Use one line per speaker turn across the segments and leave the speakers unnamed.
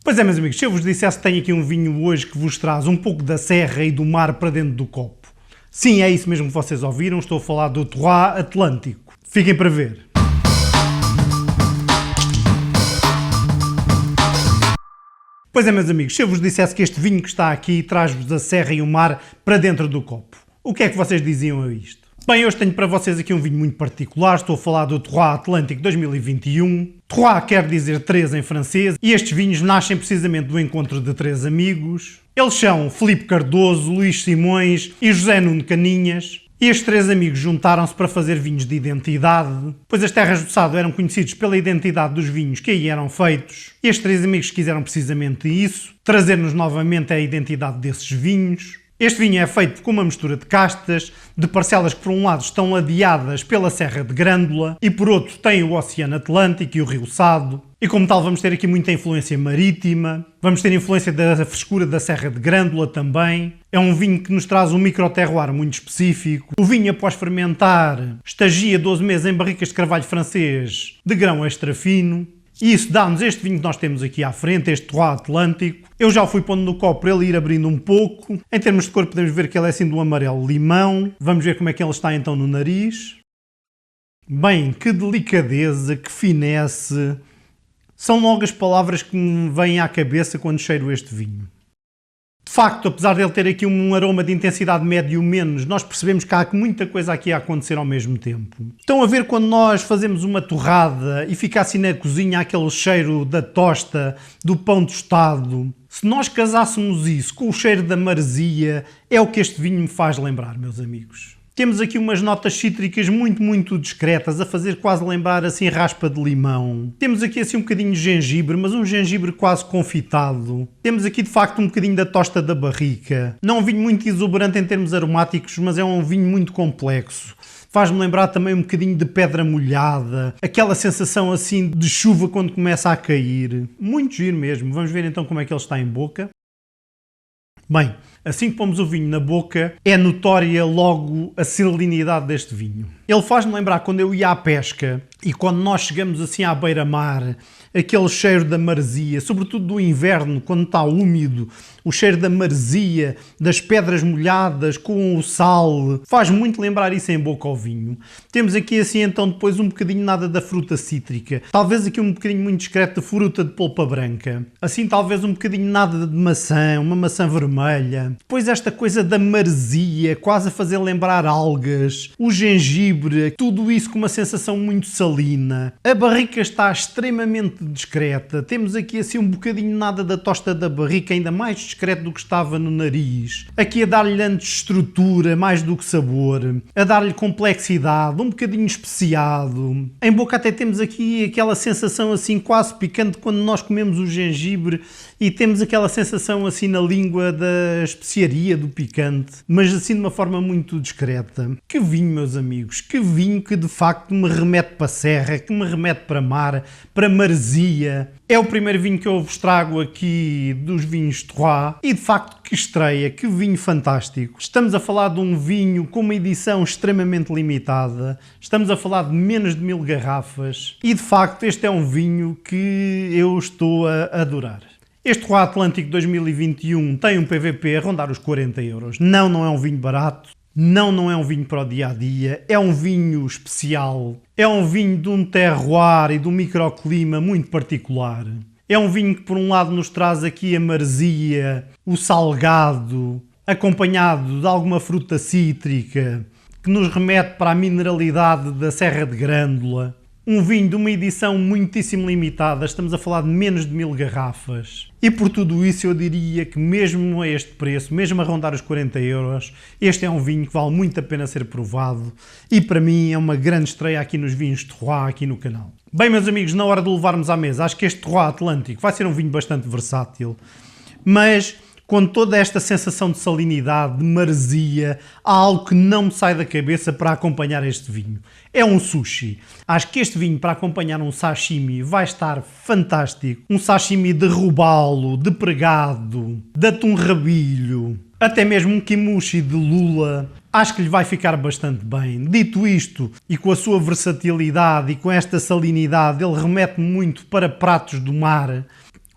Pois é, meus amigos, se eu vos dissesse que tenho aqui um vinho hoje que vos traz um pouco da serra e do mar para dentro do copo. Sim, é isso mesmo que vocês ouviram, estou a falar do Terroir Atlântico. Fiquem para ver. Pois é, meus amigos, se eu vos dissesse que este vinho que está aqui traz-vos a serra e o mar para dentro do copo, o que é que vocês diziam a isto? Bem, hoje tenho para vocês aqui um vinho muito particular, estou a falar do Terroir Atlântico 2021. Terroir quer dizer três em francês e estes vinhos nascem precisamente do encontro de três amigos. Eles são Filipe Cardoso, Luís Simões e José Nuno Caninhas. Estes três amigos juntaram-se para fazer vinhos de identidade, pois as terras do Sado eram conhecidos pela identidade dos vinhos que aí eram feitos. Estes três amigos quiseram precisamente isso, trazer-nos novamente a identidade desses vinhos. Este vinho é feito com uma mistura de castas, de parcelas que por um lado estão ladeadas pela Serra de Grândola e por outro tem o Oceano Atlântico e o Rio Sado. E como tal vamos ter aqui muita influência marítima, vamos ter influência da frescura da Serra de Grândola também. É um vinho que nos traz um microterroir muito específico. O vinho após fermentar estagia 12 meses em barricas de carvalho francês de grão extra fino. E isso dá-nos este vinho que nós temos aqui à frente, este Terroir Atlântico. Eu já o fui pondo no copo para ele ir abrindo um pouco. Em termos de cor podemos ver que ele é assim do amarelo limão. Vamos ver como é que ele está então no nariz. Bem, que delicadeza, que finesse. São logo as palavras que me vêm à cabeça quando cheiro este vinho. De facto, apesar de ele ter aqui um aroma de intensidade médio menos, nós percebemos que há muita coisa aqui a acontecer ao mesmo tempo. Estão a ver quando nós fazemos uma torrada e fica assim na cozinha aquele cheiro da tosta, do pão tostado. Se nós casássemos isso com o cheiro da maresia, é o que este vinho me faz lembrar, meus amigos. Temos aqui umas notas cítricas muito discretas, a fazer quase lembrar assim raspa de limão. Temos aqui assim um bocadinho de gengibre, mas um gengibre quase confitado. Temos aqui de facto um bocadinho da tosta da barrica. Não é um vinho muito exuberante em termos aromáticos, mas é um vinho muito complexo. Faz-me lembrar também um bocadinho de pedra molhada, aquela sensação assim de chuva quando começa a cair. Muito giro mesmo. Vamos ver então como é que ele está em boca. Bem, assim que pomos o vinho na boca, é notória logo a salinidade deste vinho. Ele faz-me lembrar quando eu ia à pesca e quando nós chegamos assim à beira-mar, aquele cheiro da maresia, sobretudo do inverno, quando está úmido, o cheiro da maresia, das pedras molhadas com o sal, faz muito lembrar isso em boca ao vinho. Temos aqui assim então depois um bocadinho nada da fruta cítrica, talvez aqui um bocadinho muito discreto de fruta de polpa branca, assim talvez um bocadinho nada de maçã, uma maçã vermelha, depois esta coisa da maresia, quase a fazer lembrar algas, o gengibre, tudo isso com uma sensação muito salina. A barrica está extremamente discreta, temos aqui assim um bocadinho nada da tosta da barrica, ainda mais discreto do que estava no nariz. Aqui a dar-lhe antes estrutura, mais do que sabor, a dar-lhe complexidade, um bocadinho especiado. Em boca até temos aqui aquela sensação assim quase picante quando nós comemos o gengibre e temos aquela sensação assim na língua da especiaria do picante, mas assim de uma forma muito discreta. Que vinho, meus amigos, que vinho que de facto me remete para a serra, que me remete para mar, para maresia. É o primeiro vinho que eu vos trago aqui dos vinhos Terroir e de facto que estreia, que vinho fantástico. Estamos a falar de um vinho com uma edição extremamente limitada, estamos a falar de menos de 1000 garrafas e de facto este é um vinho que eu estou a adorar. Este Terroir Atlântico 2021 tem um PVP a rondar os 40 euros. Não é um vinho barato. Não é um vinho para o dia-a-dia, é um vinho especial, é um vinho de um terroir e de um microclima muito particular. É um vinho que por um lado nos traz aqui a maresia, o salgado, acompanhado de alguma fruta cítrica, que nos remete para a mineralidade da Serra de Grândola. Um vinho de uma edição muitíssimo limitada, estamos a falar de menos de 1000 garrafas. E por tudo isso eu diria que mesmo a este preço, mesmo a rondar os 40 euros, este é um vinho que vale muito a pena ser provado e para mim é uma grande estreia aqui nos vinhos Terroir, aqui no canal. Bem, meus amigos, na hora de levarmos à mesa, acho que este Terroir Atlântico vai ser um vinho bastante versátil, mas com toda esta sensação de salinidade, de maresia, há algo que não me sai da cabeça para acompanhar este vinho. É um sushi. Acho que este vinho para acompanhar um sashimi vai estar fantástico. Um sashimi de robalo, de pregado, de atum rabilho, até mesmo um kimushi de lula. Acho que lhe vai ficar bastante bem. Dito isto, e com a sua versatilidade e com esta salinidade, ele remete muito para pratos do mar.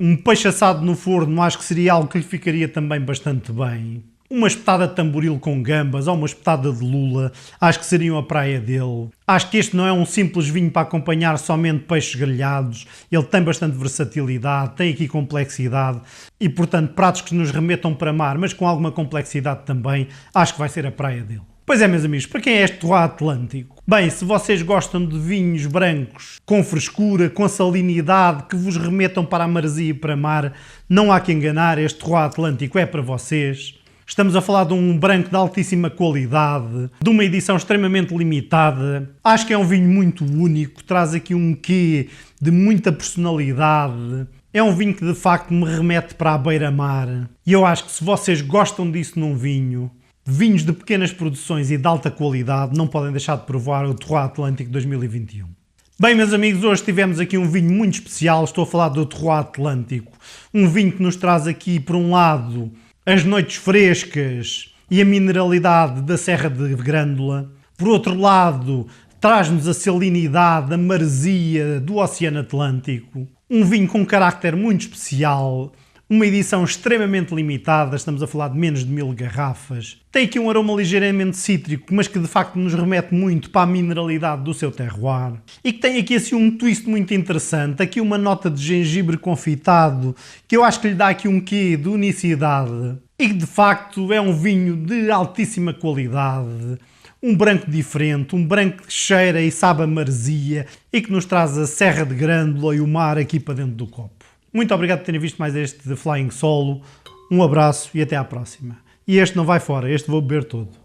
Um peixe assado no forno acho que seria algo que lhe ficaria também bastante bem. Uma espetada de tamboril com gambas ou uma espetada de lula, acho que seriam a praia dele. Acho que este não é um simples vinho para acompanhar somente peixes grelhados. Ele tem bastante versatilidade, tem aqui complexidade e, portanto, pratos que nos remetam para mar, mas com alguma complexidade também, acho que vai ser a praia dele. Pois é, meus amigos, para quem é este Terroir Atlântico? Bem, se vocês gostam de vinhos brancos com frescura, com salinidade, que vos remetam para a maresia e para mar, não há que enganar, este Terroir Atlântico é para vocês. Estamos a falar de um branco de altíssima qualidade, de uma edição extremamente limitada. Acho que é um vinho muito único, traz aqui um quê de muita personalidade. É um vinho que de facto me remete para a beira-mar. E eu acho que se vocês gostam disso num vinho, vinhos de pequenas produções e de alta qualidade, não podem deixar de provar o Terroir Atlântico 2021. Bem, meus amigos, hoje tivemos aqui um vinho muito especial. Estou a falar do Terroir Atlântico. Um vinho que nos traz aqui, por um lado, as noites frescas e a mineralidade da Serra de Grândola. Por outro lado, traz-nos a salinidade, a maresia do Oceano Atlântico. Um vinho com um carácter muito especial, uma edição extremamente limitada, estamos a falar de menos de 1000 garrafas. Tem aqui um aroma ligeiramente cítrico, mas que de facto nos remete muito para a mineralidade do seu terroir. E que tem aqui assim um twist muito interessante, aqui uma nota de gengibre confitado, que eu acho que lhe dá aqui um quê de unicidade. E que de facto é um vinho de altíssima qualidade. Um branco diferente, um branco que cheira e sabe a maresia e que nos traz a Serra de Grândola e o mar aqui para dentro do copo. Muito obrigado por terem visto mais este de Flying Solo. Um abraço e até à próxima. E este não vai fora, este vou beber todo.